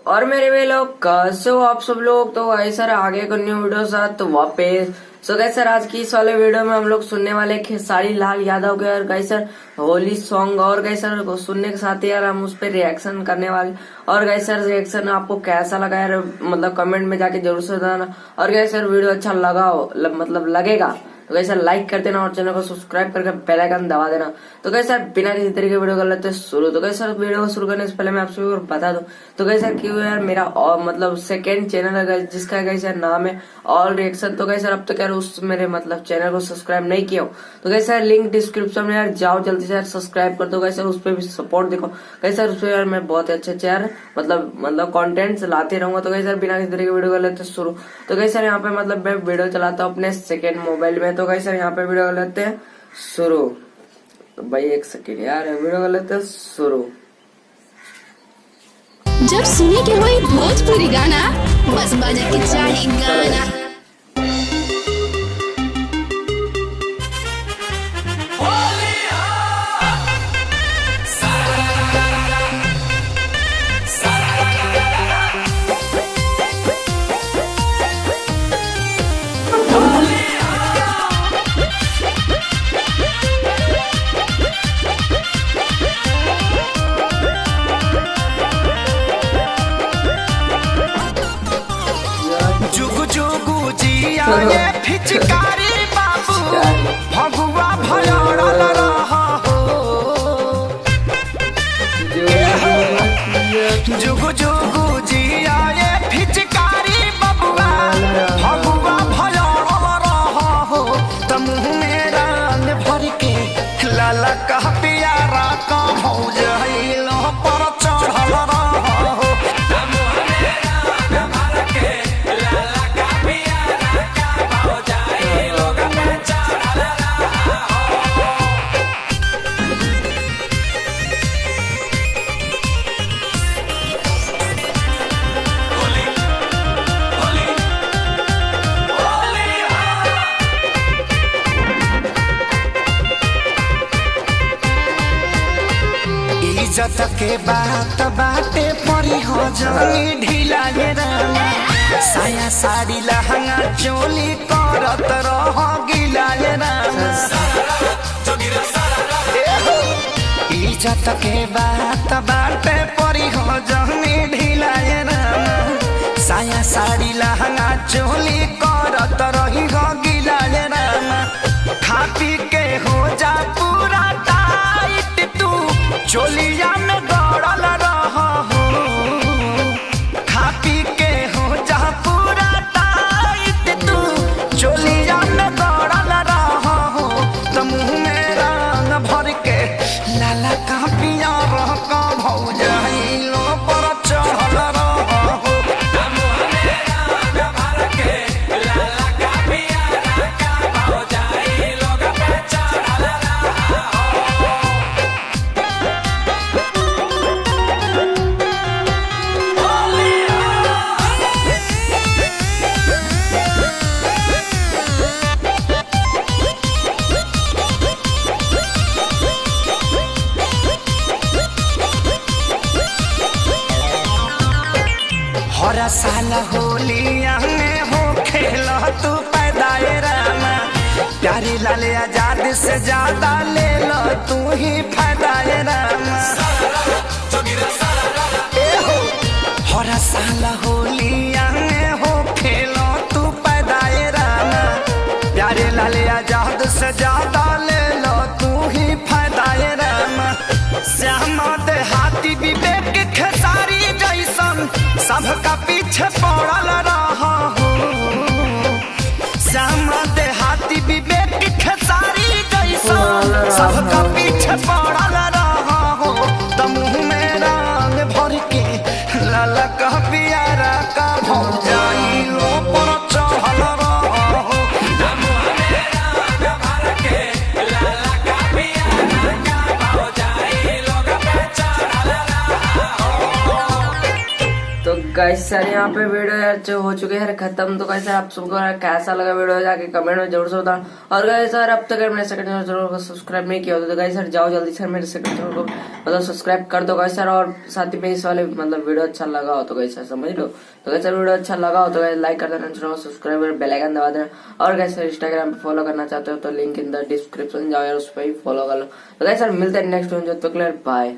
और मेरे वे लोग कैसे हो आप सब लोग। तो भाई सर आगे को न्यू वीडियो साथ तो वापस। सो गाइस सर आज की इस वाले वीडियो में हम लोग सुनने वाले खेसारी लाल यादव के और गाइस सर होली सॉन्ग और गाइस सर को सुनने के साथ यार हम उस पर रिएक्शन करने वाले। और गाइस सर रिएक्शन आपको कैसा लगा यार मतलब कमेंट में जाके जरूर से बताना। और गाइस सर वीडियो अच्छा लगा हो मतलब लगेगा तो कैसे लाइक कर देना और चैनल को सब्सक्राइब करके बेल आइकन दबा देना। तो कैसे बिना किसी तरीके वीडियो कर लेते शुरू। तो कैसे वीडियो को शुरू करने से पहले मैं आप सभी को बता दूं तो कैसे क्यों यार मेरा और मतलब सेकंड चैनल है जिसका कैसे नाम है ऑल रिएक्शन। तो कैसे अब तक यार उस मेरे मतलब चैनल को सब्सक्राइब नहीं किया हो तो कैसे लिंक डिस्क्रिप्शन में यार जाओ जल्दी से यार सब्सक्राइब कर दो। कैसे उस पर भी सपोर्ट देखो कैसे उस पर यार मैं बहुत अच्छे यार मतलब कंटेंट्स लाते रहूंगा। तो कैसे बिना किसी तरीके वीडियो कर लेते शुरू। तो कैसे यहाँ पे मतलब मैं वीडियो चलाता हूँ अपने सेकेंड मोबाइल में। तो कैसे यहाँ पे वीडियो कर लेते हैं शुरू। तो भाई एक सेकेंड यार वीडियो कर लेते हैं शुरू। जब सुने के होई भोजपुरी गाना बस बजे के चाही गाना। जुगु जुगु जिया ये फिचकारी बाबू भगुआ भयड़ल रहा हो। जुगु जुगु जिया ये फिचकारी बबुआ भगुआ भयड़ल रहा हो। तमुह में रंग भर के लाला का प्यारा का भौजाइल पर चढ़ल रहा हो। इज्जत के बात बाटे परी हो जानी ढीला ये रामा। साया साड़ी लहंगा चोली करत रह गिला ये रामा। इज्जत के बात बाटे परी हो जानी ढीला ये रामा। साया साड़ी लहंगा चोली करत रही हो गिला ये रामा। खा पी के हो जा पूरा टाइट तू चोलिया में गड़ल रहा हो। खा पी के हो जा पूरा टाइट तू चोलिया में गड़ल रहा हो। तो मुँह में रंग भर के लाला का पिया रह का भौजाइलो पर चढ़ल रहा हो। हर साल होलिया में हो खेला तू पैदाए रामा। प्यारी लाल आजाद से ज्यादा ले लो तू ही फायदाए रामा। हर साल होलिया में हो खेला तू पैदाए रामा। प्यारे लाल आजाद से ज्यादा ले लो तू ही फायदाए रामा। श्यामा देहाती विवेक खेसारी जैसन सबका पीछे पड़ल रहा हो। श्यामा देहाती विवेक खेसारी जैसन सबका पीछे पड़ल रहा हो। तमुह में रंग भर के लाला का प्यारा का भौजाइलो पर चढ़ल रहा हो। तो गाइस सर यहाँ पे वीडियो यार जो हो चुके हैं खत्म। तो गाइस सर आप सबको यार कैसा लगा वीडियो जाके कमेंट में जरूर से बताना। और गाइस सर अब तक अगर मेरे सेकंड चैनल जरूर सब्सक्राइब नहीं किया होता तो गाइस सर जाओ जल्दी सर मेरे सेकंड चैनल को मतलब सब्सक्राइब कर दो गाइस सर। और साथ ही में इस वाले मतलब वीडियो अच्छा लगा हो तो गाइस सर समझ लो। तो गाइस सर वीडियो अच्छा लगा हो तो गाइस लाइक कर देना, चैनल सब्सक्राइब कर बेल आइकन दबा देना। और गाइस सर इंस्टाग्राम पे फॉलो करना चाहते हो तो लिंक इन द डिस्क्रिप्शन जाओ यार उस पर ही फॉलो कर लो। तो गाइस सर मिलते हैं नेक्स्ट वीडियो, जब तक के लिए बाय।